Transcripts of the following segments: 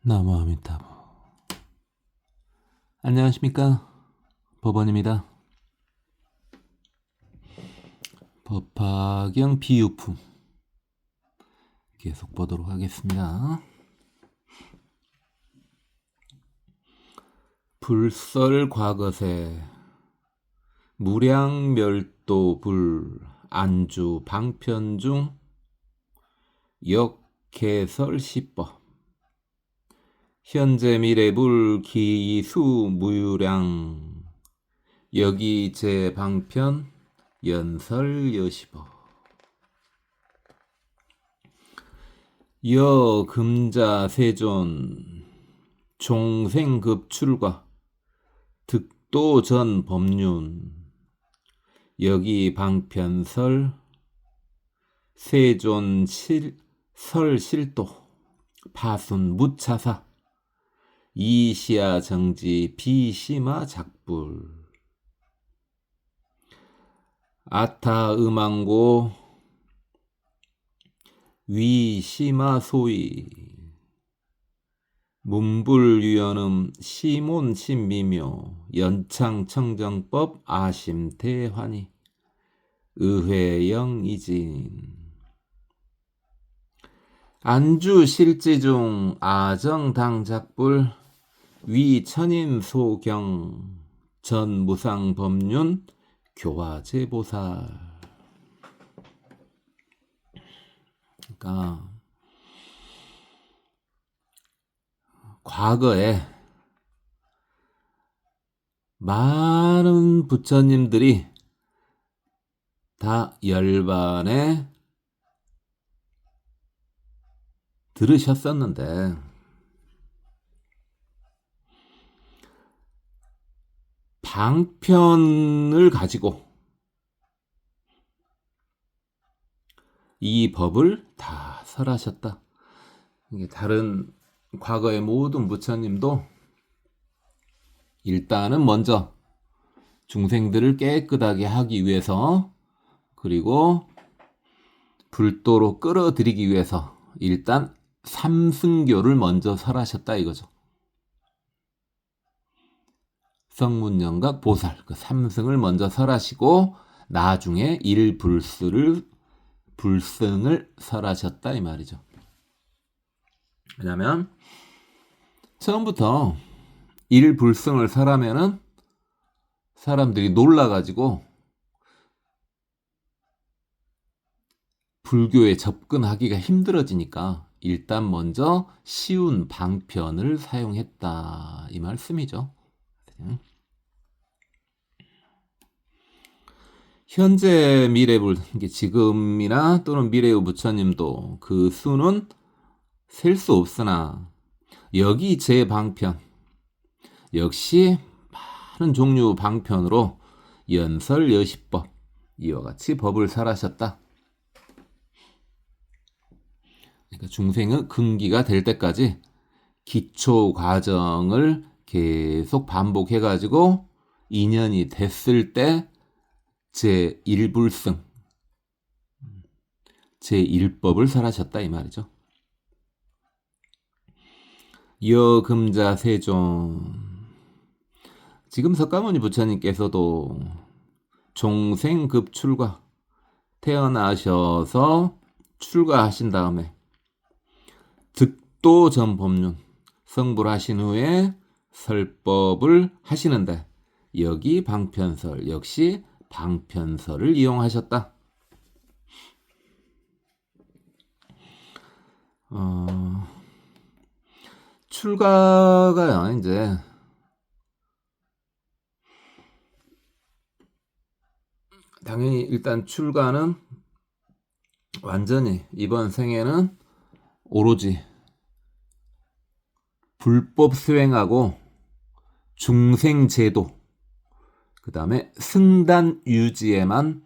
나무 아미타부. 안녕하십니까, 법원입니다. 법화경 비유품 계속 보도록 하겠습니다. 불설 과거세 무량멸도 불 안주 방편 중 역개설 시법 현재 미래불 기수 무유량 여기 제방편 연설 여시법 여 금자 세존 종생급출과 득도 전 법륜 여기 방편설 세존 설실도 파순 무차사 이시야 정지 비시마 작불 아타 음왕고 위시마 소위 문불유연음 시몬 신미묘 연창청정법 아심대환이 의회영이진 안주 실지중 아정당작불 위천인소경 전무상법륜 교화제보살. 그러니까 과거에 많은 부처님들이 다 열반에 들으셨었는데 방편을 가지고 이 법을 다 설하셨다. 이게 다른 과거의 모든 부처님도 일단은 먼저 중생들을 깨끗하게 하기 위해서 그리고 불도로 끌어들이기 위해서 일단 삼승교를 먼저 설하셨다 이거죠. 성문영각 보살 그 삼승을 먼저 설하시고 나중에 일불승을 설하셨다 이 말이죠. 왜냐하면 처음부터 일불승을 설하면은 사람들이 놀라가지고 불교에 접근하기가 힘들어지니까 일단 먼저 쉬운 방편을 사용했다 이 말씀이죠. 현재 미래불 지금이나 또는 미래의 부처님도 그 수는 셀 수 없으나 여기 제 방편 역시 많은 종류 방편으로 연설 여시법 이와 같이 법을 설하셨다. 그러니까 중생의 근기가 될 때까지 기초 과정을 계속 반복해가지고 인연이 됐을 때 제1불승, 제1법을 설하셨다 이 말이죠. 여금자 세존 지금 석가모니 부처님께서도 종생급출과 태어나셔서 출가하신 다음에 득도 전 법륜 성불 하신 후에 설법을 하시는데 여기 방편설 역시 방편설을 이용하셨다. 출가가 이제 당연히 일단 출가는 완전히 이번 생에는 오로지 불법 수행하고 중생제도 그 다음에 승단 유지에만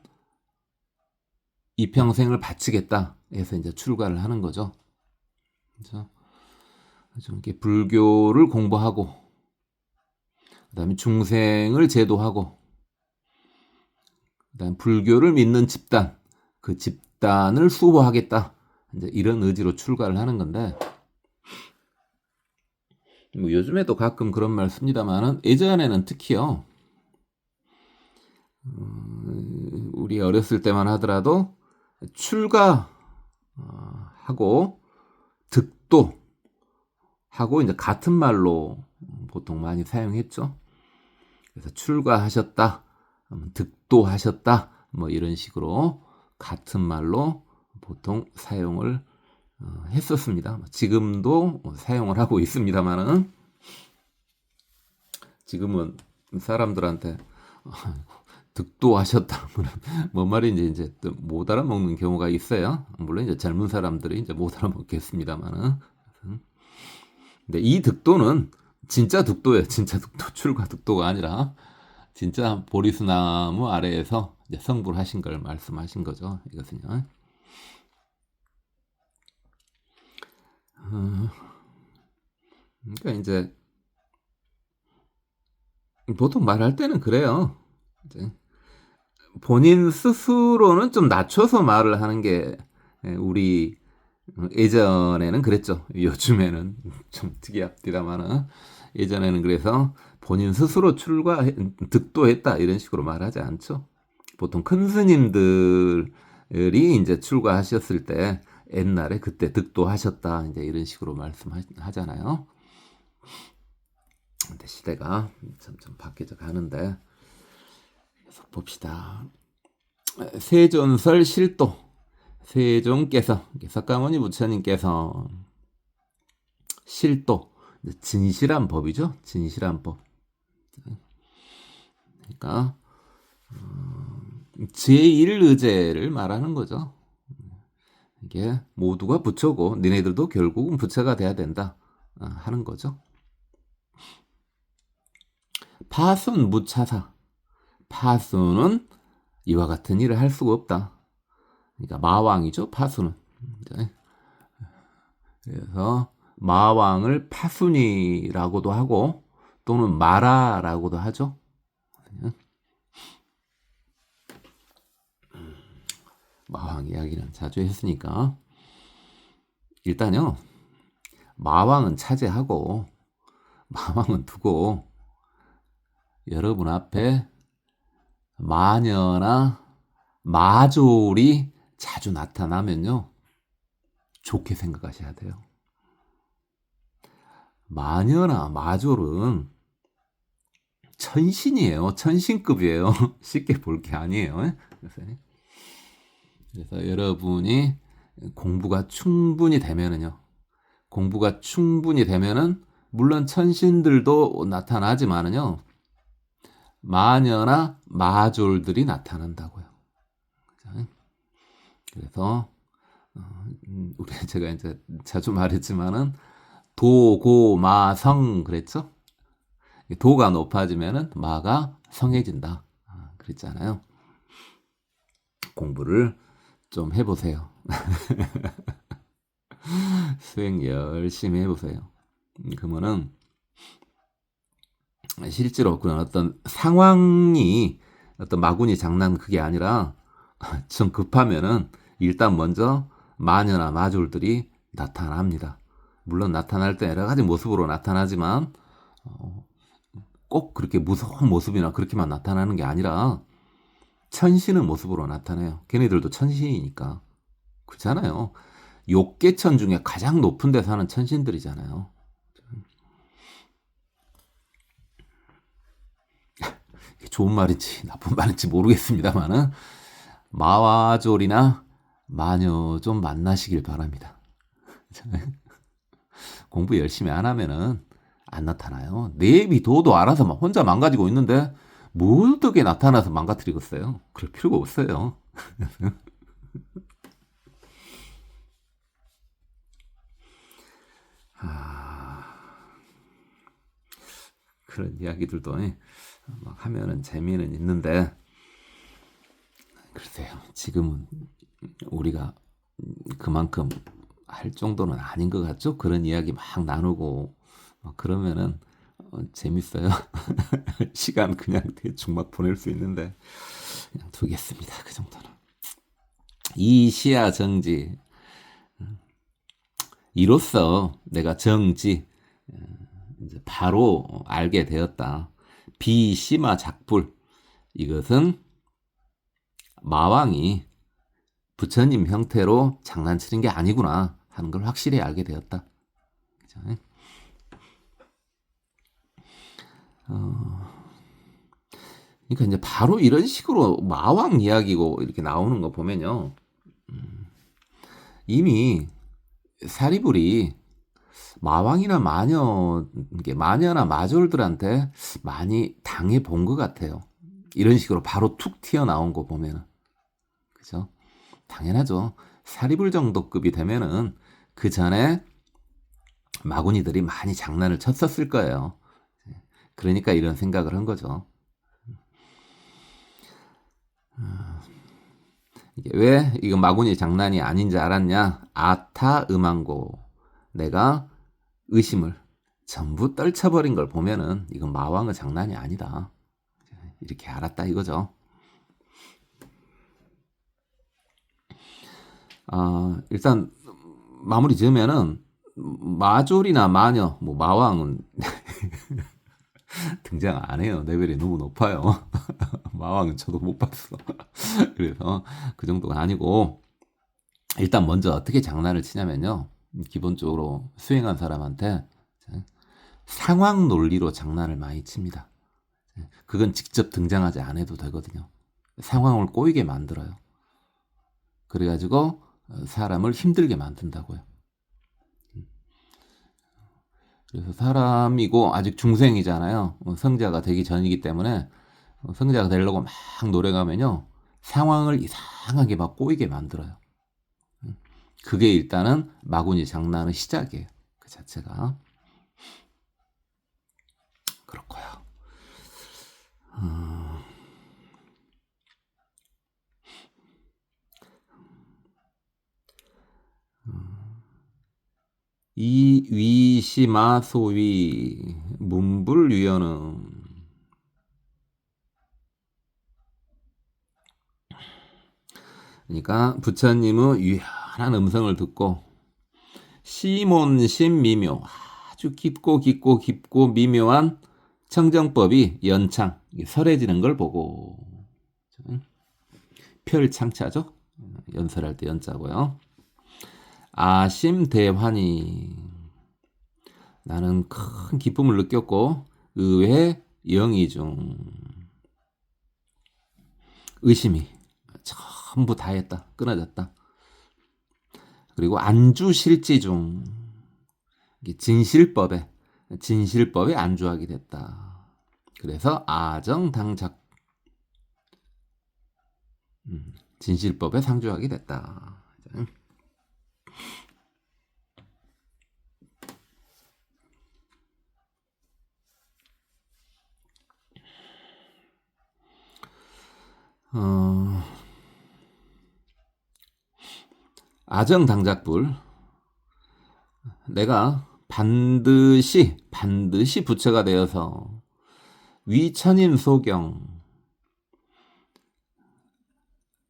이 평생을 바치겠다 해서 이제 출가를 하는 거죠. 그렇죠? 이렇게 불교를 공부하고 그 다음에 중생을 제도하고 그 다음에 불교를 믿는 집단 그 집단을 수호하겠다 이제 이런 의지로 출가를 하는 건데 뭐 요즘에도 가끔 그런 말 씁니다만은 예전에는 특히요. 우리 어렸을 때만 하더라도 출가 하고 득도 하고 이제 같은 말로 보통 많이 사용했죠. 그래서 출가하셨다, 득도하셨다, 뭐 이런 식으로 같은 말로 보통 사용을 했었습니다. 지금도 사용을 하고 있습니다만은 지금은 사람들한테 득도하셨다. 뭔 말인지 이제 못 알아먹는 경우가 있어요. 물론 이제 젊은 사람들이 이제 못 알아먹겠습니다만은. 근데 이 득도는 진짜 득도예요. 진짜 득도, 출가 득도가 아니라 진짜 보리수나무 아래에서 이제 성불 하신 걸 말씀하신 거죠. 이것은요. 그러니까 이제 보통 말할 때는 그래요. 이제 본인 스스로는 좀 낮춰서 말을 하는 게 우리 예전에는 그랬죠. 요즘에는 좀 특이합니다만은 예전에는 그래서 본인 스스로 출가 득도했다 이런 식으로 말하지 않죠. 보통 큰 스님들이 이제 출가하셨을 때 옛날에 그때 득도하셨다 이제 이런 식으로 말씀하잖아요. 근데 시대가 점점 바뀌어 가는데 그래서 봅시다. 세존설 실도 세종께서 석가모니 부처님께서 실도 진실한 법이죠. 진실한 법. 그러니까 제1의제를 말하는 거죠. 이게 모두가 부처고 니네들도 결국은 부처가 돼야 된다 하는 거죠. 파순 무차사. 파순은 이와 같은 일을 할 수가 없다. 그러니까 마왕이죠. 파순은. 그래서 마왕을 파순이라고도 하고 또는 마라라고도 하죠. 마왕 이야기는 자주 했으니까 일단요. 마왕은 차지하고 마왕은 두고 여러분 앞에 마녀나 마졸이 자주 나타나면요. 좋게 생각하셔야 돼요. 마녀나 마졸은 천신이에요. 천신급이에요. 쉽게 볼 게 아니에요. 그래서 여러분이 공부가 충분히 되면은요. 공부가 충분히 되면은 물론 천신들도 나타나지만은요. 마녀나 마졸들이 나타난다고요. 그래서 우리 제가 이제 자주 말했지만은 도고마성 그랬죠? 도가 높아지면은 마가 성해진다. 그랬잖아요. 공부를 좀 해보세요. 수행 열심히 해보세요. 그러면은 실제로 그런 어떤 상황이 어떤 마구니 장난 그게 아니라 좀 급하면은 일단 먼저 마녀나 마졸들이 나타납니다. 물론 나타날 때 여러 가지 모습으로 나타나지만 꼭 그렇게 무서운 모습이나 그렇게만 나타나는 게 아니라 천신의 모습으로 나타나요. 걔네들도 천신이니까. 그렇잖아요. 욕계천 중에 가장 높은 데 사는 천신들이잖아요. 좋은 말인지 나쁜 말인지 모르겠습니다만은 마와졸이나 마녀 좀 만나시길 바랍니다. 공부 열심히 안 하면은 안 나타나요. 내비둬도 알아서 막 혼자 망가지고 있는데 뭐 어떻게 나타나서 망가뜨리겠어요? 그럴 필요가 없어요. 그런 이야기들도 막 하면은 재미는 있는데 글쎄요. 지금은 우리가 그만큼 할 정도는 아닌 것 같죠? 그런 이야기 막 나누고 그러면은 재밌어요. 시간 그냥 대충 막 보낼 수 있는데 그냥 두겠습니다. 그 정도는. 이시야 정지. 이로써 내가 정지 이제 바로 알게 되었다. 비심화 작불. 이것은 마왕이 부처님 형태로 장난치는 게 아니구나 하는 걸 확실히 알게 되었다. 그죠? 그러니까 이제 바로 이런 식으로 마왕 이야기고 이렇게 나오는 거 보면요. 이미 사리불이 마왕이나 마녀나 마졸들한테 많이 당해 본 것 같아요. 이런 식으로 바로 툭 튀어나온 거 보면은. 그죠? 당연하죠. 사리불 정도 급이 되면은 그 전에 마구니들이 많이 장난을 쳤었을 거예요. 그러니까 이런 생각을 한 거죠. 이게 왜 이거 마구니 장난이 아닌지 알았냐? 아타 음한고. 내가 의심을 전부 떨쳐버린 걸 보면은 이건 마왕의 장난이 아니다. 이렇게 알았다 이거죠. 일단 마무리 지으면은 마졸이나 마녀, 뭐 마왕은 등장 안 해요. 레벨이 너무 높아요. 마왕은 저도 못 봤어. 그래서 그 정도가 아니고 일단 먼저 어떻게 장난을 치냐면요. 기본적으로 수행한 사람한테 상황 논리로 장난을 많이 칩니다. 그건 직접 등장하지 않아도 되거든요. 상황을 꼬이게 만들어요. 그래가지고 사람을 힘들게 만든다고요. 그래서 사람이고 아직 중생이잖아요. 성자가 되기 전이기 때문에 성자가 되려고 막 노력하면요. 상황을 이상하게 막 꼬이게 만들어요. 그게 일단은 마구니 장난의 시작이에요. 그 자체가. 그렇고요. 이 위시마 소위 문불유연음. 그러니까 부처님의 유연한 음성을 듣고 시몬심 미묘, 아주 깊고 미묘한 청정법이 연창 설해지는 걸 보고, 별창자죠. 연설할 때 연자고요. 아심 대환이, 나는 큰 기쁨을 느꼈고 의회 영의중, 의심이 전부 다했다, 끊어졌다. 그리고 안주실지중, 진실법에 안주하게 됐다. 그래서 아정당작, 진실법에 상주하게 됐다. 아정당작불, 내가 반드시 부처가 되어서 위천인 소경,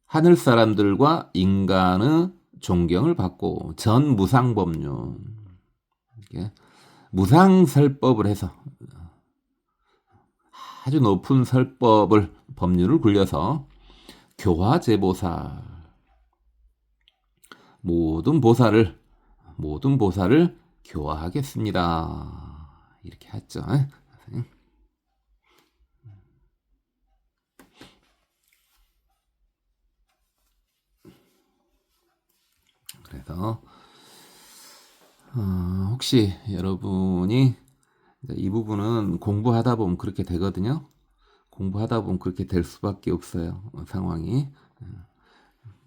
하늘 사람들과 인간의 존경을 받고 전무상법륜, 무상설법을 해서 아주 높은 설법을, 법륜을 굴려서 교화제보살, 모든 보살을 교화하겠습니다. 이렇게 했죠. 그래서 혹시 여러분이 이 부분은 공부하다 보면 그렇게 되거든요. 공부하다 보면 그렇게 될 수밖에 없어요. 상황이.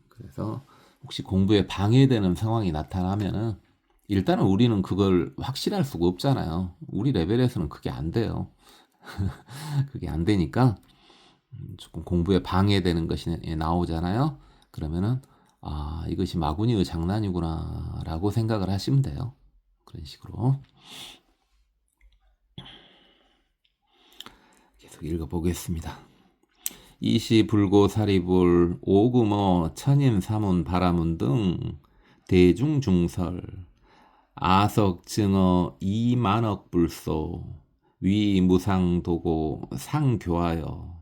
그래서 혹시 공부에 방해되는 상황이 나타나면은 일단은 우리는 그걸 확실할 수가 없잖아요. 우리 레벨에서는 그게 안 돼요. 그게 안 되니까 조금 공부에 방해되는 것이 나오잖아요. 그러면은 이것이 마구니의 장난이구나 라고 생각을 하시면 돼요. 그런 식으로 계속 읽어보겠습니다. 이시 불고 사리불 오구모 천인 사문 바라문 등 대중중설 아석증어 이만억 불소 위무상도고 상교하여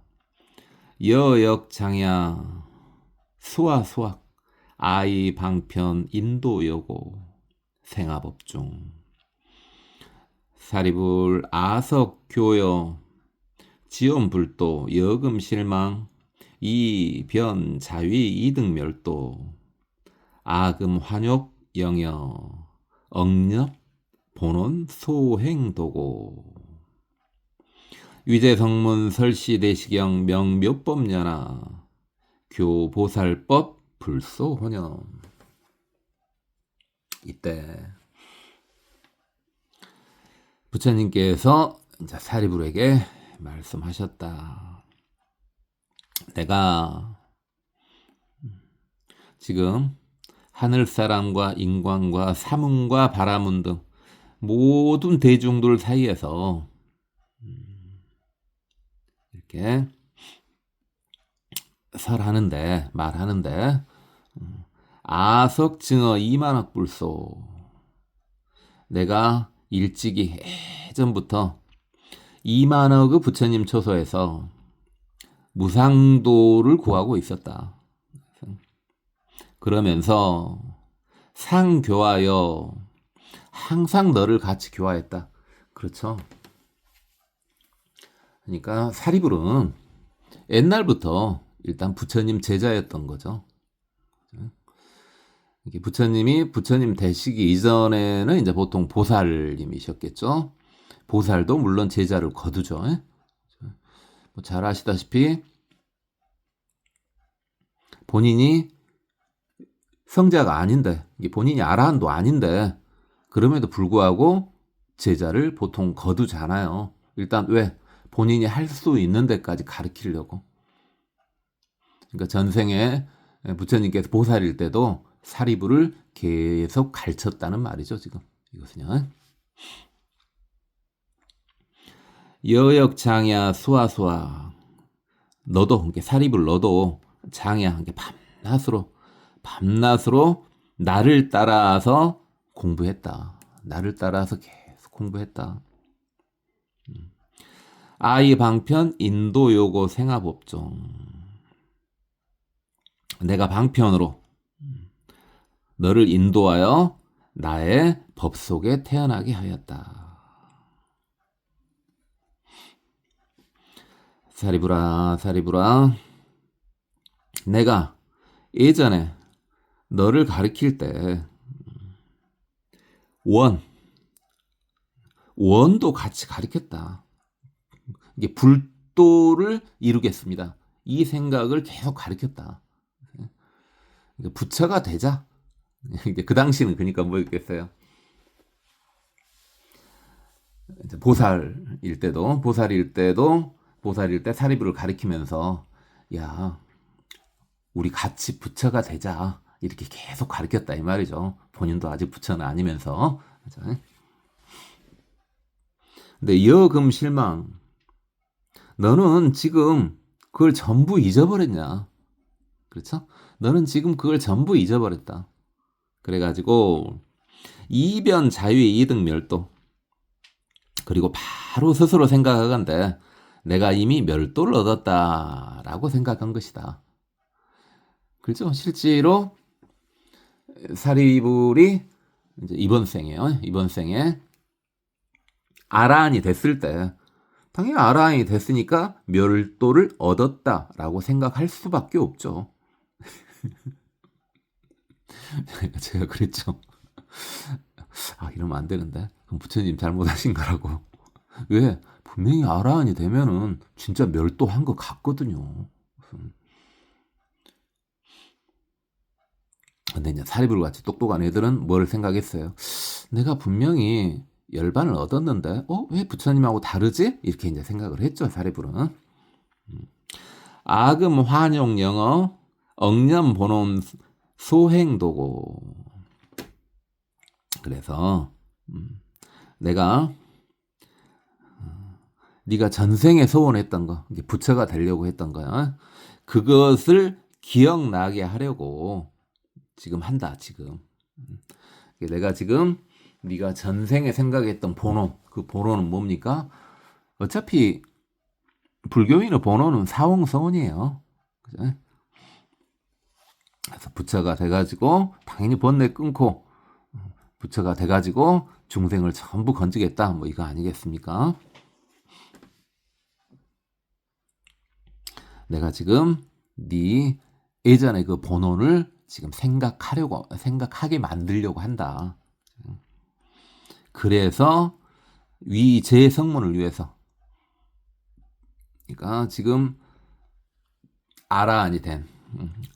여역장야 수화수학 아이방편 인도여고 생화법중 사리불 아석교여 지원불도 여금실망 이변자위 이등멸도 아금환욕 영여 억렵 본원 소행도고 위제성문 설시대시경 명묘법연하 교보살법 불소혼연. 이때 부처님께서 이제 사리불에게 말씀하셨다. 내가 지금 하늘사람과 인광과 사문과 바라문 등 모든 대중들 사이에서 이렇게 말하는데 아석증어 이만억 불소 내가 일찍이 예전부터 이만억의 부처님 초소에서 무상도를 구하고 있었다. 그러면서 상교하여 항상 너를 같이 교화했다. 그렇죠. 그러니까 사리불은 옛날부터 일단 부처님 제자였던 거죠. 부처님이 부처님 되시기 이전에는 이제 보통 보살님이셨겠죠. 보살도 물론 제자를 거두죠. 뭐 잘 아시다시피 본인이 성자가 아닌데, 본인이 아라한도 아닌데 그럼에도 불구하고 제자를 보통 거두잖아요. 일단 왜? 본인이 할 수 있는 데까지 가르치려고. 그러니까 전생에 부처님께서 보살일 때도 사리불을 계속 가르쳤다는 말이죠. 지금 이것은요. 여역장야 수화수화 너도 사리불 너도 장야 밤낮으로 나를 따라서 공부했다. 나를 따라서 계속 공부했다. 아이방편 인도요고 생화법종 내가 방편으로 너를 인도하여 나의 법 속에 태어나게 하였다. 사리불아 내가 예전에 너를 가르칠 때 원도 같이 가르쳤다. 이게 불도를 이루겠습니다. 이 생각을 계속 가르쳤다. 부처가 되자. 그 당시는 그러니까 뭐였겠어요. 보살일 때 사리불을 가르치면서 야 우리 같이 부처가 되자 이렇게 계속 가르쳤다 이 말이죠. 본인도 아직 부처는 아니면서. 근데 여금 실망 너는 지금 그걸 전부 잊어버렸냐. 그렇죠? 너는 지금 그걸 전부 잊어버렸다. 그래가지고 이변 자유의 이득 멸도 그리고 바로 스스로 생각하건대 내가 이미 멸도를 얻었다라고 생각한 것이다. 그렇죠? 실제로 사리불이 이제 이번 생에 아라한이 됐을 때 당연히 아라한이 됐으니까 멸도를 얻었다라고 생각할 수밖에 없죠. 제가 그랬죠. 이러면 안 되는데. 그럼 부처님 잘못하신 거라고. 왜? 분명히 아라한이 되면은 진짜 멸도한 것 같거든요. 근데 이제 사리불 같이 똑똑한 애들은 뭘 생각했어요? 내가 분명히 열반을 얻었는데, 왜 부처님하고 다르지? 이렇게 이제 생각을 했죠, 사리불은. 아금 환용 영어, 억념 본원 소행도고. 그래서, 내가, 네가 전생에 소원했던 거, 부처가 되려고 했던 거야. 그것을 기억나게 하려고 지금 한다, 지금. 내가 지금 네가 전생에 생각했던 본원, 그 본원은 뭡니까? 어차피 불교인의 본원은 사홍성원이에요. 그죠? 그래서 부처가 돼가지고 당연히 번뇌 끊고 부처가 돼가지고 중생을 전부 건지겠다, 뭐 이거 아니겠습니까? 내가 지금 네 예전에 그 본원을 지금 생각하게 만들려고 한다. 그래서 위제 성문을 위해서, 그러니까 지금 아라한이 된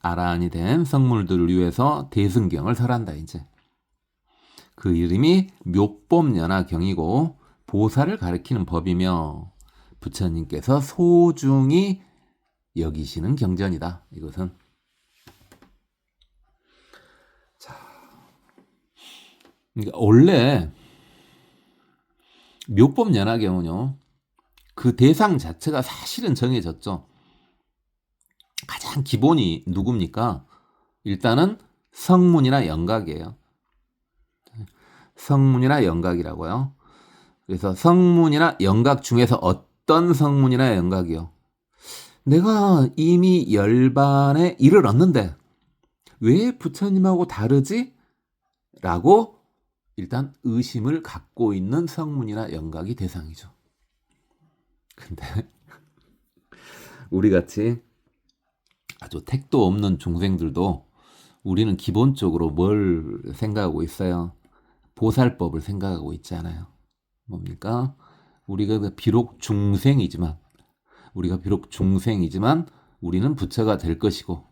아라한이 된 성물들을 위해서 대승경을 설한다. 이제 그 이름이 묘법연화경이고 보살을 가리키는 법이며 부처님께서 소중히 여기시는 경전이다. 이것은 그러니까 원래 묘법연화경은요, 그 대상 자체가 사실은 정해졌죠. 가장 기본이 누굽니까? 일단은 성문이나 영각이에요. 성문이나 영각이라고요. 그래서 성문이나 영각 중에서 어떤 성문이나 영각이요? 내가 이미 열반에 이르렀는데 왜 부처님하고 다르지? 라고 일단 의심을 갖고 있는 성문이나 영각이 대상이죠. 근데 우리같이 아주 택도 없는 중생들도 우리는 기본적으로 뭘 생각하고 있어요? 보살법을 생각하고 있잖아요. 뭡니까? 우리가 비록 중생이지만 우리는 부처가 될 것이고,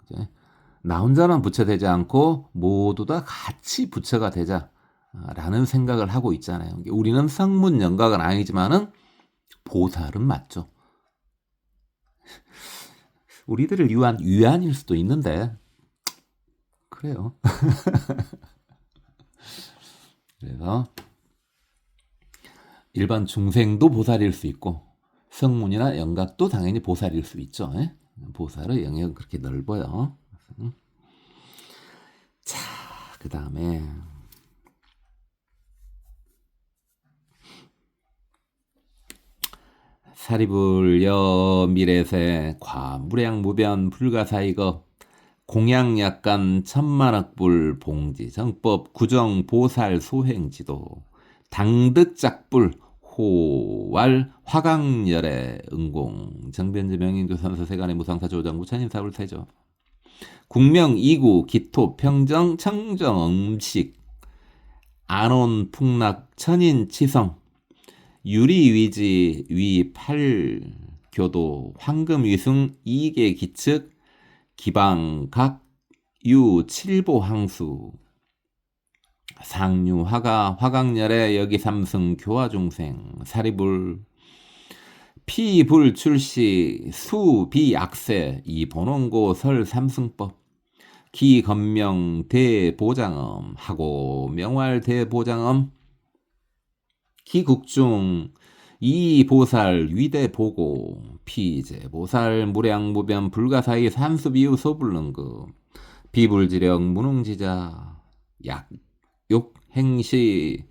이제 나 혼자만 부처 되지 않고 모두 다 같이 부처가 되자라는 생각을 하고 있잖아요. 우리는 성문 영각은 아니지만은 보살은 맞죠. 우리들을 위한 위안일 수도 있는데 그래요. 그래서 일반 중생도 보살일 수 있고 성문이나 영각도 당연히 보살일 수 있죠. 보살의 영역은 그렇게 넓어요. 자, 그 다음에 사리불여 미래세 과무량무변 불가사이거 공양약간 천만억불 봉지 정법 구정 보살 소행지도 당득작불 호왈 화강열의 응공 정변지 명인도 선서 세간의 무상사 조정 무천인사불 세조 국명 이구 기토 평정 청정 음식 안온 풍락 천인 치성 유리위지 위팔교도 황금위승 이계 기측 기방각 유칠보항수 상류화가 화강열의 여기 삼승 교화중생 사리불 피불 출시 수비악세 이본원고 설삼승법 기건명 대보장엄 하고 명활 대보장엄 기국중 이보살 위대보고 피제보살 무량무변 불가사의 산수비유 소불능급 비불지력 무능지자 약욕행시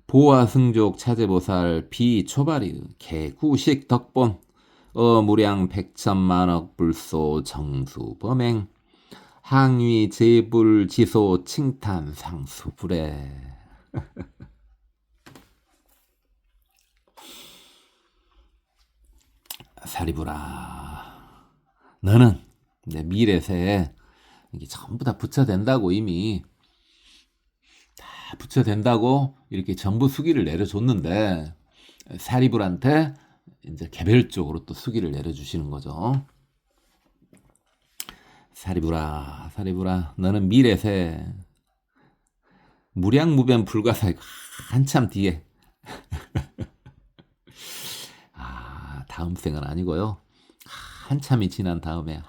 보화승족 차제보살 비초발이 개구식 덕본 어무량 백천만억 불소 정수범행 항위 제불지소 칭탄 상수불에 사리불아, 너는 내 미래세에 이게 전부 다 부처 된다고 이미 다 부처 된다고 이렇게 전부 수기를 내려줬는데 사리불한테 이제 개별적으로 또 수기를 내려주시는 거죠. 사리불아, 사리불아, 너는 미래세 무량무변 불가사의 한참 뒤에 다음 생은 아니고요. 한참이 지난 다음에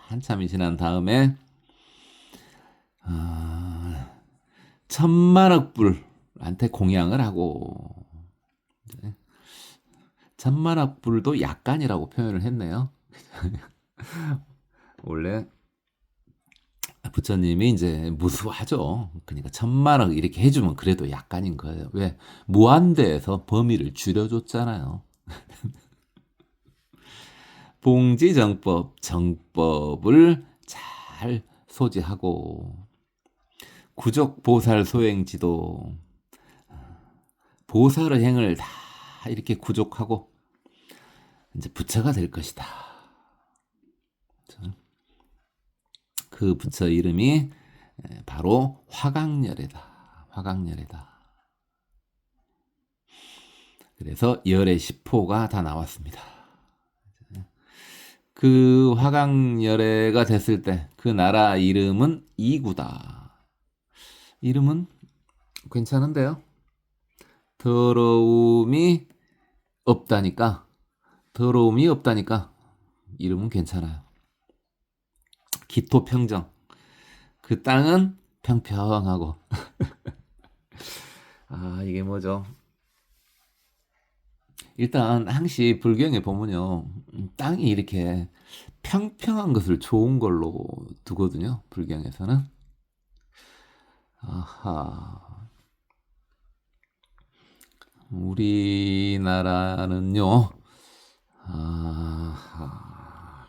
천만억 불한테 공양을 하고 천만억 불도 약간이라고 표현을 했네요. 원래 부처님이 이제 무수하죠. 그러니까 1,000만 원 이렇게 해주면 그래도 약간인 거예요. 왜? 무한대에서 범위를 줄여줬잖아요. 봉지정법, 정법을 잘 소지하고 구족보살 소행지도 보살의 행을 다 이렇게 구족하고 이제 부처가 될 것이다. 그 부처 이름이 바로 화강열애다. 화강열애다. 그래서 열의 10호가 다 나왔습니다. 그 화강열애가 됐을 때 그 나라 이름은 이구다. 이름은 괜찮은데요. 더러움이 없다니까 이름은 괜찮아요. 기토평정. 그 땅은 평평하고 이게 뭐죠? 일단 항시 불경에 보면요, 땅이 이렇게 평평한 것을 좋은 걸로 두거든요. 불경에서는. 아하. 우리나라는요.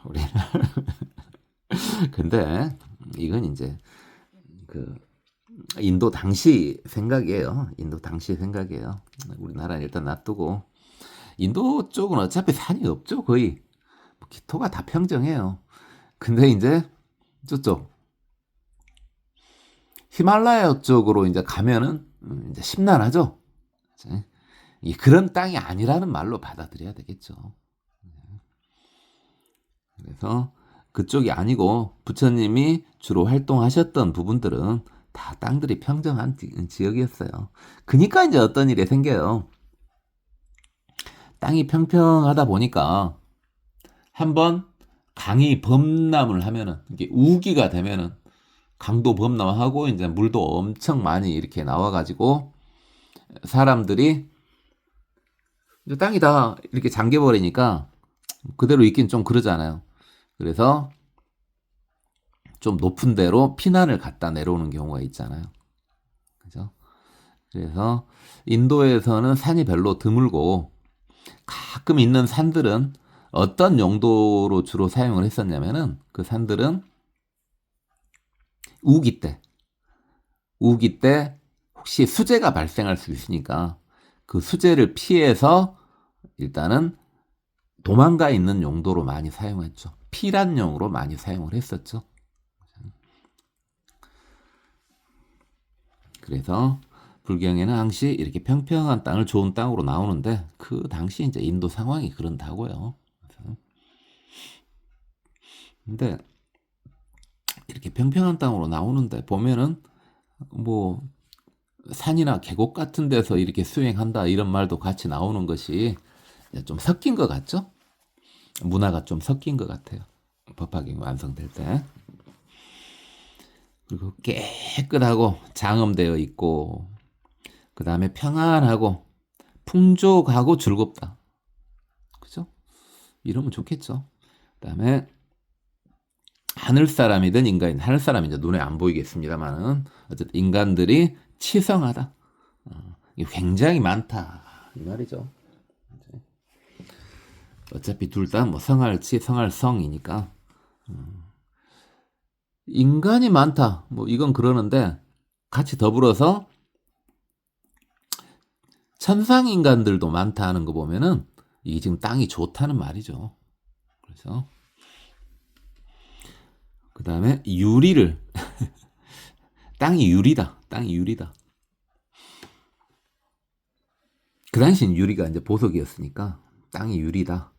우리 근데 이건 이제 그 인도 당시 생각이에요. 우리나라는 일단 놔두고 인도 쪽은 어차피 산이 없죠. 거의 기토가 다 평정해요. 근데 이제 저쪽 히말라야 쪽으로 이제 가면은 이제 심란하죠. 그런 땅이 아니라는 말로 받아들여야 되겠죠. 그래서 그쪽이 아니고 부처님이 주로 활동하셨던 부분들은 다 땅들이 평정한 지역이었어요. 그러니까 이제 어떤 일이 생겨요. 땅이 평평하다 보니까 한번 강이 범람을 하면은, 이게 우기가 되면은 강도 범람하고 이제 물도 엄청 많이 이렇게 나와가지고 사람들이 땅이 다 이렇게 잠겨버리니까 그대로 있긴 좀 그러잖아요. 그래서 좀 높은 데로 피난을 갖다 내려오는 경우가 있잖아요. 그죠? 그래서 인도에서는 산이 별로 드물고 가끔 있는 산들은 어떤 용도로 주로 사용을 했었냐면은 그 산들은 우기 때 혹시 수재가 발생할 수 있으니까 그 수재를 피해서 일단은 도망가 있는 용도로 많이 사용했죠. 피란용으로 많이 사용을 했었죠. 그래서 불경에는 항시 이렇게 평평한 땅을 좋은 땅으로 나오는데 그 당시 이제 인도 상황이 그런다고요. 근데 이렇게 평평한 땅으로 나오는데 보면은 뭐 산이나 계곡 같은 데서 이렇게 수행한다 이런 말도 같이 나오는 것이 좀 섞인 것 같죠? 문화가 좀 섞인 것 같아요. 법화경이 완성될 때. 그리고 깨끗하고 장엄되어 있고 그 다음에 평안하고 풍족하고 즐겁다. 그죠? 이러면 좋겠죠. 그 다음에 하늘 사람이든 인간이든, 하늘 사람이 이제 눈에 안 보이겠습니다만은 어쨌든 인간들이 치성하다. 굉장히 많다 이 말이죠. 어차피 둘 다 뭐 성할치 성할 성이니까 인간이 많다. 뭐 이건 그러는데 같이 더불어서 천상 인간들도 많다 하는 거 보면은 이게 지금 땅이 좋다는 말이죠. 그래서 그 다음에 유리를 땅이 유리다. 그 당시엔 유리가 이제 보석이었으니까 땅이 유리다.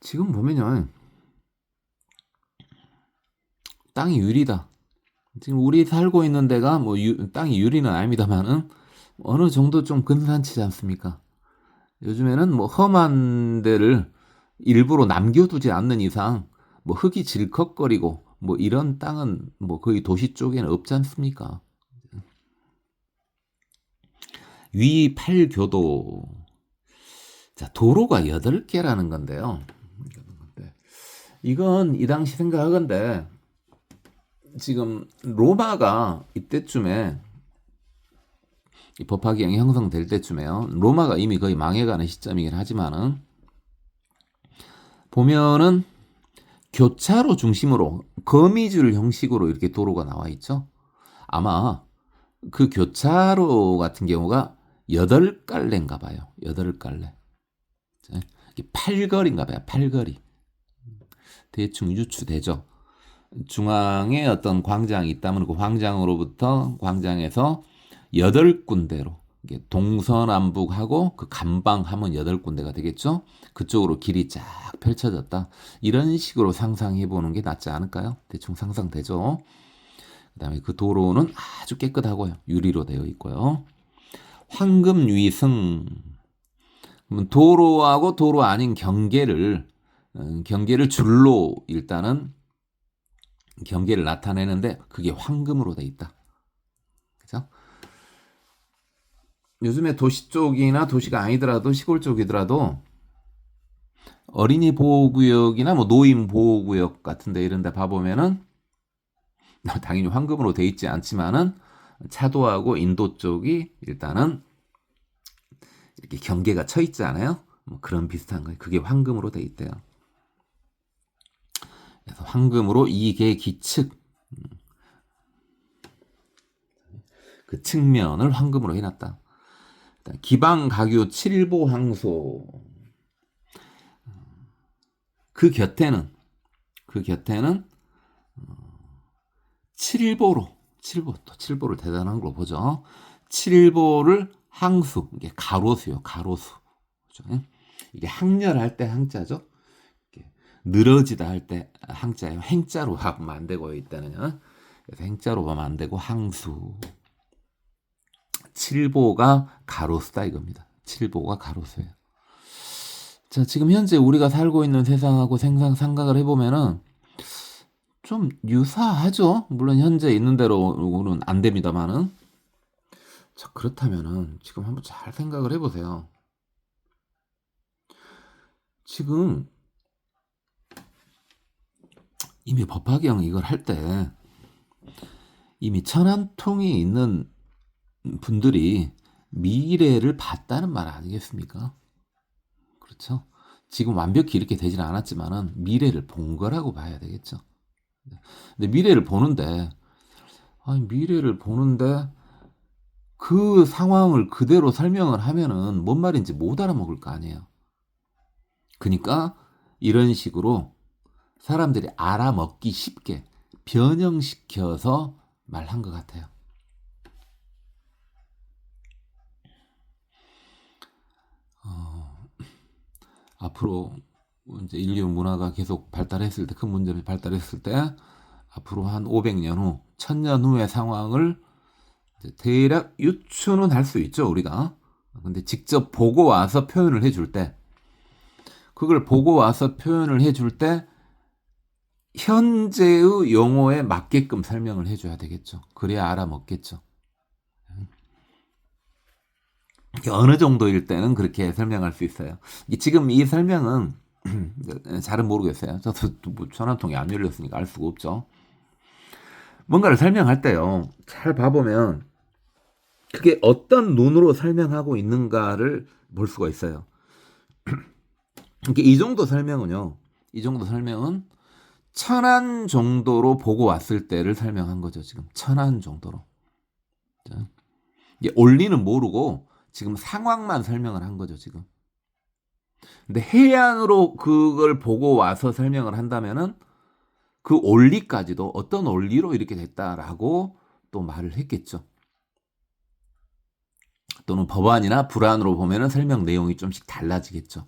지금 보면요, 땅이 유리다. 지금 우리 살고 있는 데가 뭐 땅이 유리는 아닙니다만은 어느 정도 좀 근사치지 않습니까? 요즘에는 뭐 험한 데를 일부러 남겨두지 않는 이상 뭐 흙이 질컥거리고 뭐 이런 땅은 뭐 거의 도시 쪽에는 없지 않습니까? 위팔교도. 자, 도로가 8개라는 건데요. 이건 이 당시 생각하건데 지금 로마가 이때쯤에 이 법화기형이 형성될 때쯤에요. 로마가 이미 거의 망해가는 시점이긴 하지만은 보면은 교차로 중심으로 거미줄 형식으로 이렇게 도로가 나와 있죠. 아마 그 교차로 같은 경우가 8갈래인가 봐요. 8갈래. 이게 8거리인가 봐요. 8거리. 대충 유추되죠. 중앙에 어떤 광장이 있다면 그 광장으로부터 광장에서 8군데로 동서남북하고 그 감방하면 8군데가 되겠죠. 그쪽으로 길이 쫙 펼쳐졌다. 이런 식으로 상상해 보는 게 낫지 않을까요? 대충 상상되죠. 그 다음에 그 도로는 아주 깨끗하고요. 유리로 되어 있고요. 황금위승. 도로하고 도로 아닌 경계를 줄로 일단은 경계를 나타내는데 그게 황금으로 돼 있다. 그죠? 요즘에 도시 쪽이나 도시가 아니더라도 시골 쪽이더라도 어린이 보호구역이나 뭐 노인 보호구역 같은데 이런 데 봐보면은 당연히 황금으로 돼 있지 않지만은 차도하고 인도 쪽이 일단은 이렇게 경계가 쳐 있지 않아요? 뭐 그런 비슷한 거예요. 그게 황금으로 돼 있대요. 그래서 황금으로 이계 기측 그 측면을 황금으로 해놨다. 기방가교 7보 항소 그 곁에는 7보를 대단한 걸로 보죠. 7보를 항수, 이게 가로수요, 가로수. 그렇죠? 이게 항렬할 때 항자죠. 늘어지다 할 때 항자예요. 행자로 하면 안 되고 있다는. 그래서 행자로 하면 안 되고 항수. 7보가 가로수다 이겁니다. 7보가 가로수예요. 자, 지금 현재 우리가 살고 있는 세상하고 생각을 해보면은 좀 유사하죠. 물론 현재 있는 대로는 안 됩니다만은. 자, 그렇다면은 지금 한번 잘 생각을 해보세요. 지금 이미 법화경 이걸 할 때 이미 천안통이 있는 분들이 미래를 봤다는 말 아니겠습니까? 그렇죠? 지금 완벽히 이렇게 되지는 않았지만은 미래를 본 거라고 봐야 되겠죠. 근데 미래를 보는데 그 상황을 그대로 설명을 하면은 뭔 말인지 못 알아먹을 거 아니에요. 그러니까 이런 식으로 사람들이 알아먹기 쉽게 변형시켜서 말한 것 같아요. 앞으로 이제 인류 문화가 계속 발달했을 때, 큰 문제를 발달했을 때, 앞으로 한 500년 후, 1000년 후의 상황을 대략 유추는 할 수 있죠, 우리가. 근데 직접 보고 와서 표현을 해줄 때, 그걸 보고 와서 표현을 해줄 때, 현재의 용어에 맞게끔 설명을 해줘야 되겠죠. 그래야 알아먹겠죠. 어느 정도일 때는 그렇게 설명할 수 있어요. 지금 이 설명은 잘은 모르겠어요. 저도 뭐 전화통이 안 열렸으니까 알 수가 없죠. 뭔가를 설명할 때요. 잘 봐보면 그게 어떤 눈으로 설명하고 있는가를 볼 수가 있어요. 이 정도 설명은요. 이 정도 설명은 천안 정도로 보고 왔을 때를 설명한 거죠. 지금 천안 정도로. 이게 원리는 모르고 지금 상황만 설명을 한 거죠. 지금. 근데 해안으로 그걸 보고 와서 설명을 한다면은 그 원리까지도 어떤 원리로 이렇게 됐다라고 또 말을 했겠죠. 또는 법안이나 불안으로 보면은 설명 내용이 좀씩 달라지겠죠.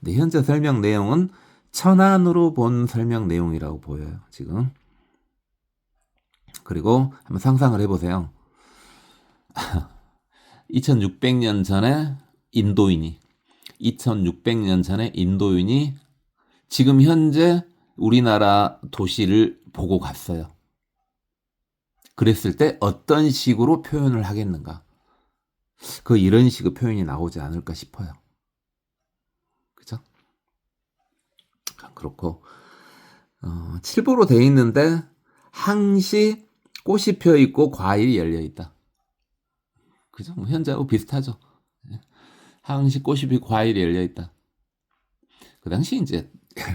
근데 현재 설명 내용은 천안으로 본 설명 내용이라고 보여요. 지금. 그리고 한번 상상을 해보세요. 2600년 전에 인도인이 2600년 전에 인도인이 지금 현재 우리나라 도시를 보고 갔어요. 그랬을 때 어떤 식으로 표현을 하겠는가? 이런 식의 표현이 나오지 않을까 싶어요. 그죠? 그렇고 7보로 돼 있는데 항시 꽃이 펴 있고 과일이 열려 있다. 그죠? 뭐 현재하고 비슷하죠. 예. 항시 꽃이 피고 과일이 열려 있다. 그 당시 이제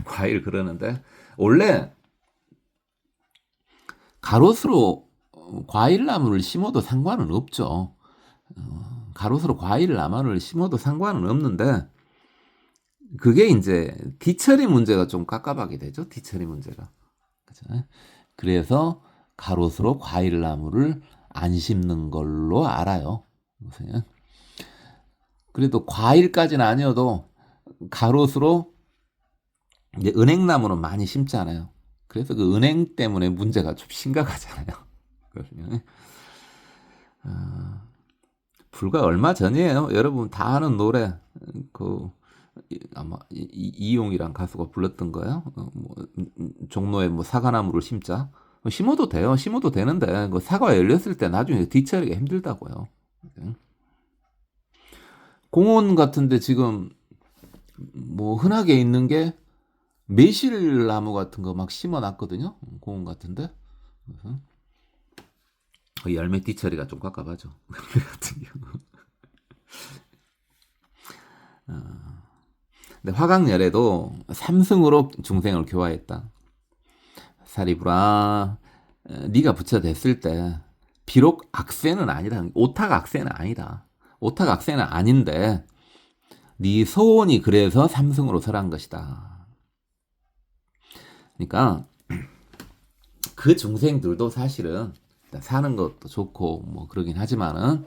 과일 그러는데 원래 가로수로 과일 나무를 심어도 상관은 없죠. 가로수로 과일 나무를 심어도 상관은 없는데 그게 이제 뒤처리 문제가 좀 깝깝하게 되죠. 뒤처리 문제가. 그죠? 그래서 가로수로 과일 나무를 안 심는 걸로 알아요. 보세요. 그래도 과일까지는 아니어도 가로수로 이제 은행나무는 많이 심잖아요. 그래서 그 은행 때문에 문제가 좀 심각하잖아요. 불과 얼마 전이에요. 여러분 다 아는 노래 그 아마 이용이란 가수가 불렀던 거예요. 종로에 뭐 사과나무를 심자. 심어도 돼요. 심어도 되는데 그 사과 열렸을 때 나중에 뒤처리가 힘들다고요. 공원 같은데 지금 뭐 흔하게 있는 게 매실나무 같은 거 막 심어놨거든요. 공원 같은데. 그래서 열매 뒤처리가 좀 깝깝하죠. 같은 경우. 근데 화강열애도 삼승으로 중생을 교화했다. 사리불아, 네가 부처됐을 때 비록 악세는 아니다. 오탁 악세는 아니다. 오탁 악세는 아닌데 네 소원이 그래서 삼승으로 설한 것이다. 그러니까 그 중생들도 사실은 사는 것도 좋고 뭐 그러긴 하지만은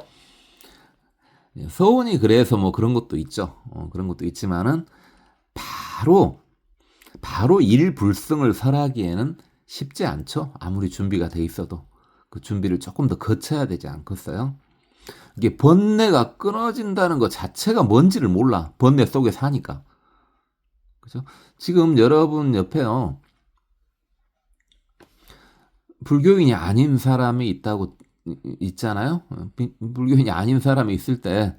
소원이 그래서 뭐 그런 것도 있죠. 그런 것도 있지만은 바로 일불승을 설하기에는 쉽지 않죠. 아무리 준비가 돼 있어도 그 준비를 조금 더 거쳐야 되지 않겠어요? 이게 번뇌가 끊어진다는 것 자체가 뭔지를 몰라. 번뇌 속에 사니까. 그죠? 지금 여러분 옆에요. 불교인이 아닌 사람이 있다고 있잖아요. 불교인이 아닌 사람이 있을 때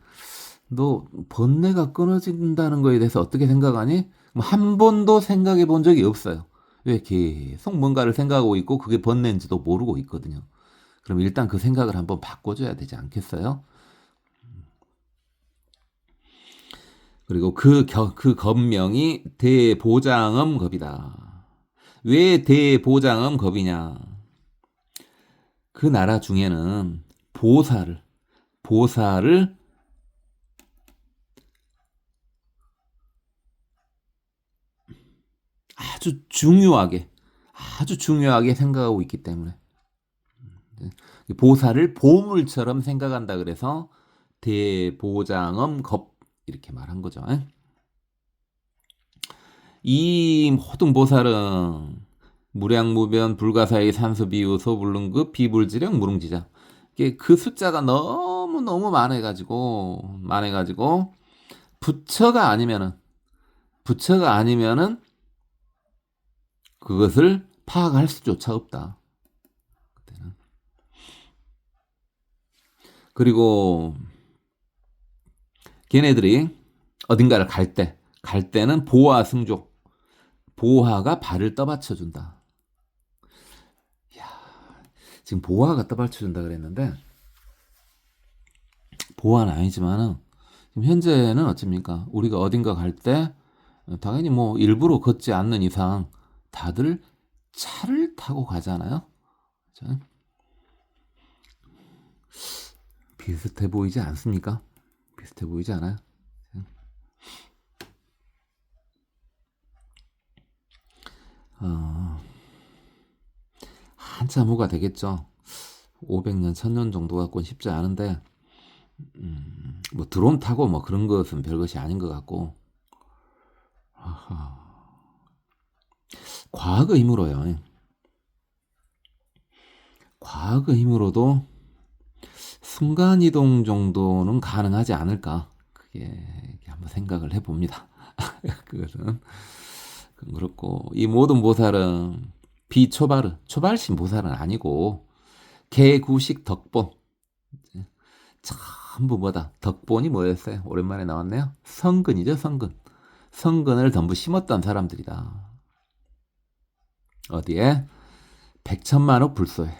너 번뇌가 끊어진다는 거에 대해서 어떻게 생각하니? 한 번도 생각해 본 적이 없어요. 왜 계속 뭔가를 생각하고 있고 그게 번뇌인지도 모르고 있거든요. 그럼 일단 그 생각을 한번 바꿔줘야 되지 않겠어요? 그리고 그 법명이 대보장엄겁이다. 왜 대보장엄겁이냐? 그 나라 중에는 보살을 아주 중요하게 생각하고 있기 때문에 보살을 보물처럼 생각한다 그래서 대보장엄겁 이렇게 말한 거죠. 이 모든 보살은 무량무변 불가사의 산수비유 소불능급 비불지령 무릉지자 그 숫자가 너무 많아가지고 부처가 아니면은 그것을 파악할 수조차 없다. 그때는. 그리고 걔네들이 어딘가를 갈 때는 보화 승조, 보화가 발을 떠받쳐준다. 이야, 지금 보화가 떠받쳐준다 그랬는데 보화는 아니지만은 지금 현재는 어떻습니까? 우리가 어딘가 갈 때 당연히 뭐 일부러 걷지 않는 이상 다들 차를 타고 가잖아요. 그렇죠? 비슷해 보이지 않습니까? 비슷해 보이지 않아요? 한참 후가 되겠죠. 500년, 1000년 정도 갖고는 쉽지 않은데 뭐 드론 타고 뭐 그런 것은 별것이 아닌 것 같고 과학의 힘으로요. 과학의 힘으로도 순간이동 정도는 가능하지 않을까. 그게 한번 생각을 해봅니다. 그것은 그렇고 이 모든 보살은 초발신 보살은 아니고 개구식 덕본 전부 뭐다 덕본이 뭐였어요? 오랜만에 나왔네요. 성근이죠. 성근을 전부 심었던 사람들이다. 어디에? 백천만억 불소에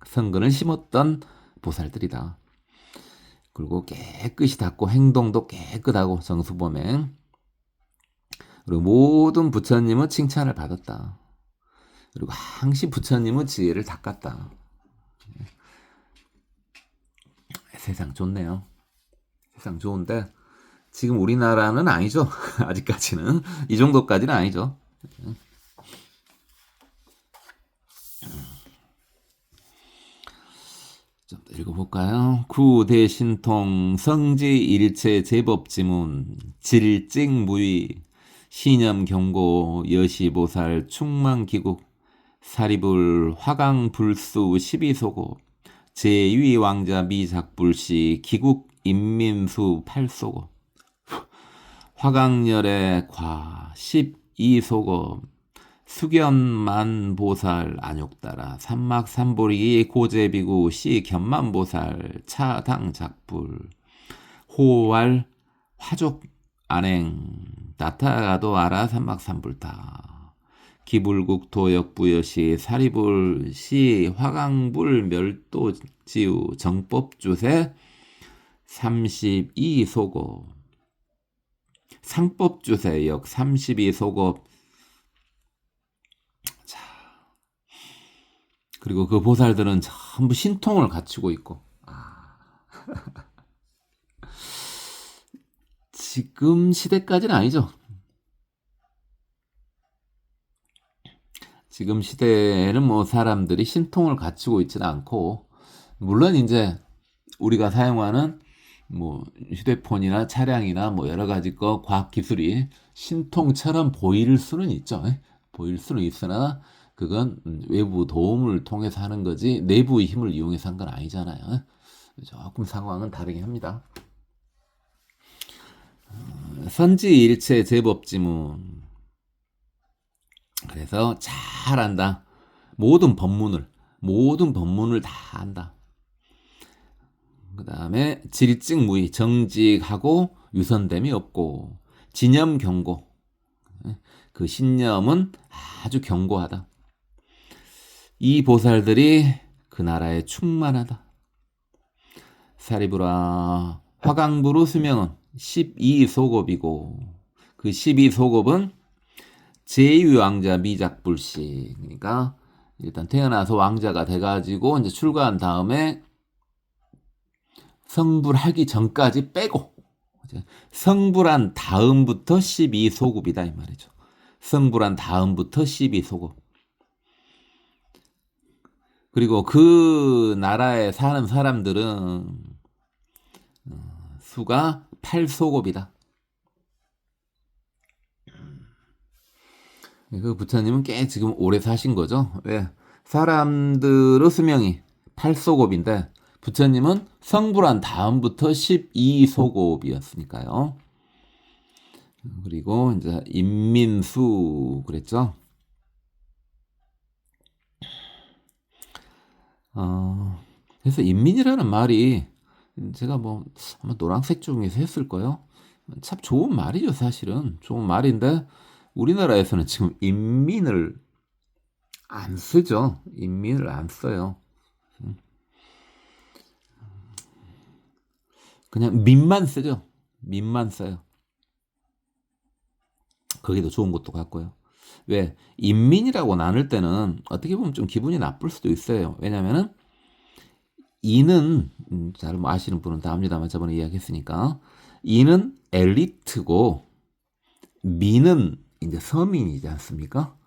성근을 심었던 보살들이다. 그리고 깨끗이 닦고 행동도 깨끗하고 정수범행. 그리고 모든 부처님은 칭찬을 받았다. 그리고 항시 부처님은 지혜를 닦았다. 세상 좋네요. 세상 좋은데 지금 우리나라는 아니죠. 아직까지는 이 정도까지는 아니죠. 좀 더 읽어볼까요? 구대신통 성지일체 제법지문 질직무위 신념경고 여시보살 충만기국 사리불 화강불수 12소고 제2왕자 미작불시 기국 인민수 8소고 화강열의 과 12소고 수견만보살 안욕따라 삼막삼보리 고제비구 시 견만보살 차당작불 호왈 화족 안행 나타가도 아라 삼막삼불타 기불국토역부여시 사리불시 화강불 멸도지우 정법주세 32소고 상법주세역 32소고. 자, 그리고 그 보살들은 전부 신통을 갖추고 있고 지금 시대까지는 아니죠. 지금 시대에는 뭐 사람들이 신통을 갖추고 있지는 않고, 물론 이제 우리가 사용하는 뭐 휴대폰이나 차량이나 뭐 여러 가지 거 과학 기술이 신통처럼 보일 수는 있죠. 보일 수는 있으나 그건 외부 도움을 통해서 하는 거지 내부의 힘을 이용해서 한 건 아니잖아요. 조금 상황은 다르긴 합니다. 선지일체 제법지문. 그래서 잘 안다. 모든 법문을 다 안다. 그 다음에 질직무의 정직하고 유선됨이 없고 진념 경고. 그 신념은 아주 견고하다. 이 보살들이 그 나라에 충만하다. 사리부라 화강부루 수명은 12소급이고 그 12소급은 제2왕자 미작불시. 그러니까 일단 태어나서 왕자가 돼가지고 이제 출가한 다음에 성불하기 전까지 빼고 성불한 다음부터 12소급이다 이 말이죠. 성불한 다음부터 12소급. 그리고 그 나라에 사는 사람들은 수가 8소급이다. 그 부처님은 꽤 지금 오래 사신 거죠. 왜? 사람들의 수명이 8소급인데 부처님은 성불한 다음부터 12소급이었으니까요. 그리고 이제 인민수 그랬죠. 그래서 인민이라는 말이 제가 뭐 아마 노란색 중에서 했을 거예요. 참 좋은 말이죠, 사실은. 좋은 말인데 우리나라에서는 지금 인민을 안 쓰죠. 인민을 안 써요. 그냥 민만 쓰죠. 민만 써요. 그게 더 좋은 것도 같고요. 왜? 인민이라고 나눌 때는 어떻게 보면 좀 기분이 나쁠 수도 있어요. 왜냐면은 인은 잘 아시는 분은 다 압니다만 저번에 이야기했으니까 인은 엘리트고 민은 이제 서민이지 않습니까?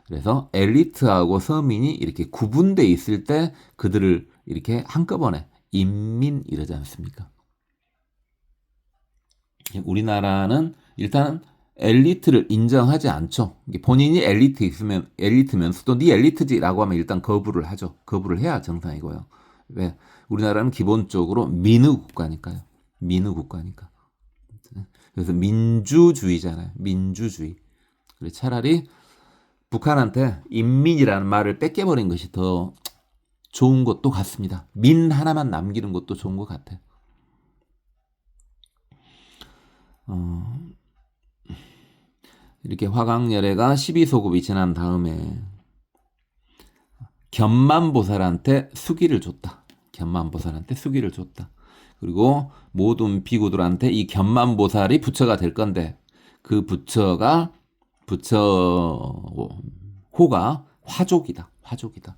그래서 엘리트하고 서민이 이렇게 구분돼 있을 때 그들을 이렇게 한꺼번에 인민 이러지 않습니까? 우리나라는 일단 엘리트를 인정하지 않죠. 본인이 엘리트면서도 네 엘리트지라고 하면 일단 거부를 하죠. 거부를 해야 정상이고요. 왜? 우리나라는 기본적으로 민의 국가니까요. 민의 국가니까. 그래서 민주주의잖아요. 민주주의. 그래서 차라리 북한한테 인민이라는 말을 뺏겨버린 것이 더 좋은 것도 같습니다. 민 하나만 남기는 것도 좋은 것 같아요. 이렇게 화강열애가 12소급이 지난 다음에 견만보살한테 수기를 줬다. 견만보살한테 수기를 줬다. 그리고 모든 비구들한테 이 견만보살이 부처가 될 건데 그 부처가 부처호가 화족이다. 화족이다.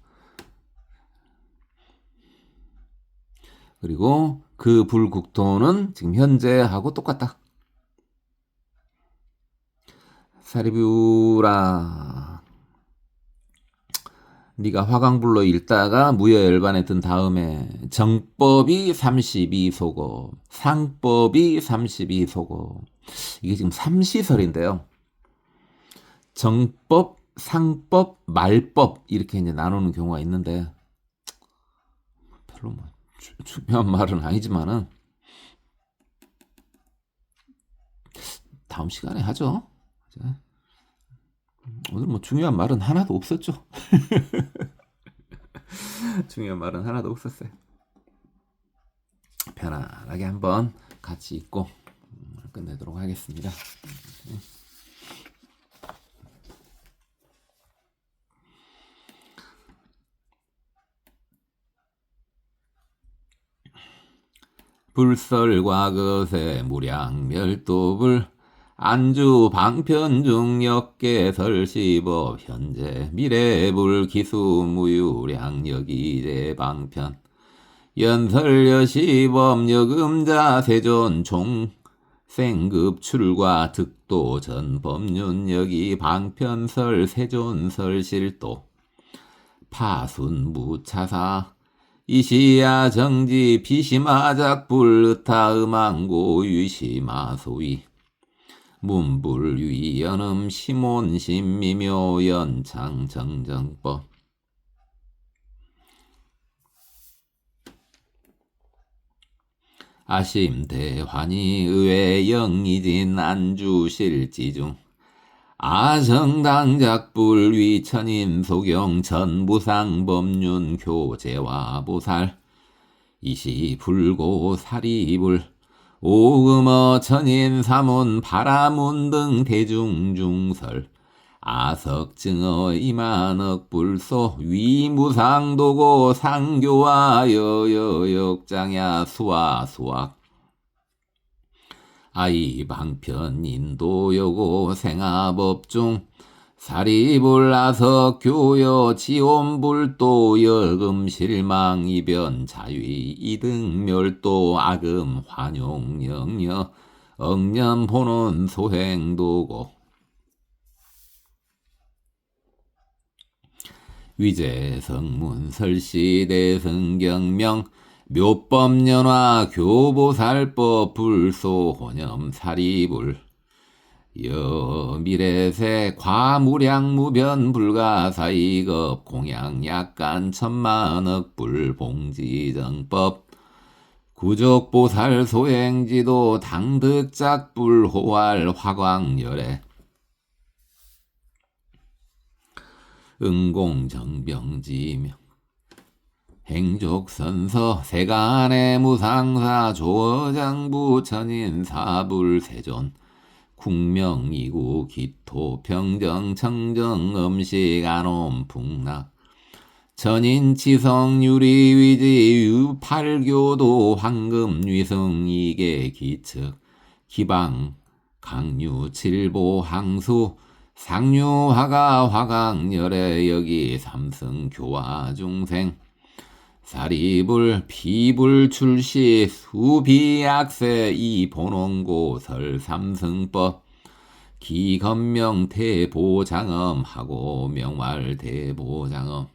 그리고 그 불국토는 지금 현재하고 똑같다. 사리뷰라, 네가 화강불로 읽다가 무여열반에 든 다음에 정법이 32소고 상법이 32소고 이게 지금 삼시설인데요. 정법, 상법, 말법 이렇게 이제 나누는 경우가 있는데 별로 뭐 중요한 말은 아니지만은 다음 시간에 하죠. 오늘 뭐 중요한 말은 하나도 없었죠. 중요한 말은 하나도 없었어요. 편안하게 한번 같이 읽고 끝내도록 하겠습니다. 불설과 거세 무량멸도불 안주 방편중 역계설시법 현재 미래불 기수무유량 여기제 방편 연설여시법 여금자 세존 총 생급 출과 득도 전법륜 여기 방편설 세존설 실도 파순 무차사 이시야 정지 비시마 작불 의타 음항고 유시마 소위 문불 위연음 시몬 신미묘 연창 정정법 아심 대환이 의외 영이진 안주실지중 아정당작불 위천인 소경 전부상 법륜 교제와 보살 이시 불고 사리불 오금어 천인 사문 바라문 등 대중중설 아석증어 이만억 불소 위무상도고 상교와 여여역장야 수화수학 아이 방편 인도여고 생화법중 사리불 아석 교여 지온불도 여금 실망 이변 자위 이등 멸도 악음 환용 영여 억념 본원 소행도고 위제성문 설시대성경명 묘법연화 교보살법 불소혼염 사리불 여미래세 과무량무변 불가사이급 공양 약간 천만억 불봉지정법 구족보살 소행지도 당득작불 호활 화광열애 응공정병지명 행족선서 세간의 무상사 조어장부 천인 사불세존 국명이구 기토 평정 청정 음식 안옴 풍락 천인치성 유리위지 유팔교도 황금 위성 이계 기측 기방 강유 칠보 항수 상류화가 화강열애 여기 삼승 교화 중생 사리불 비불 출시 수비약세 이본원고설 삼승법 기건명 대보장엄하고 명말 대보장엄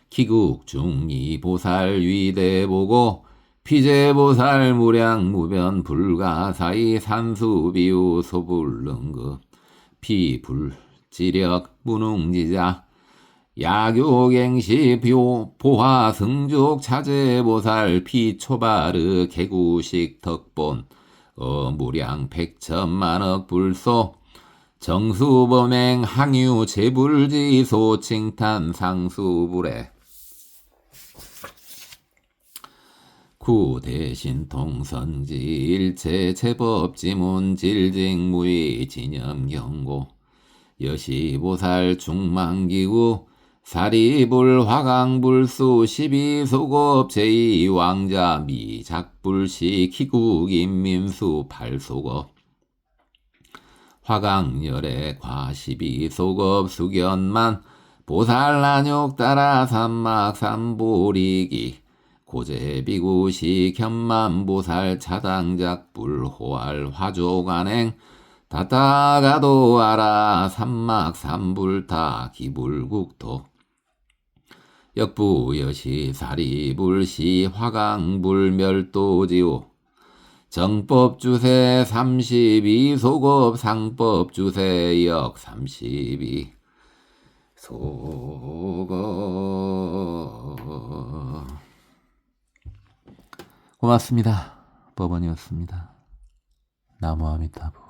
기국중이보살 위대보고 피제보살 무량무변 불가사이 산수비우 소불능급 피불지력 무능지자 야교갱시 보화 승족 차제보살 피초바르 개구식 덕본 무량 백천만억 불소 정수범행 항유 제불지소 칭탄 상수불에 구대신 통선지 일체 제법지문 질직무의 진염경고 여시보살 중망기구 사리불 화강불수 12소급 제2왕자 미작불시 기국인민수 8소급 화강열애 과12소급 수견만 보살난욕 따라 삼막 삼보리기 고제비구시 견만보살 차당작불 호알 화조간행 다타가도아라 삼막 삼불타 기불국토 역부여시 사리불시 화강불 멸도지오 정법주세 32소급 상법주세역 32 소급. 고맙습니다. 법원이었습니다. 나무 아미타불.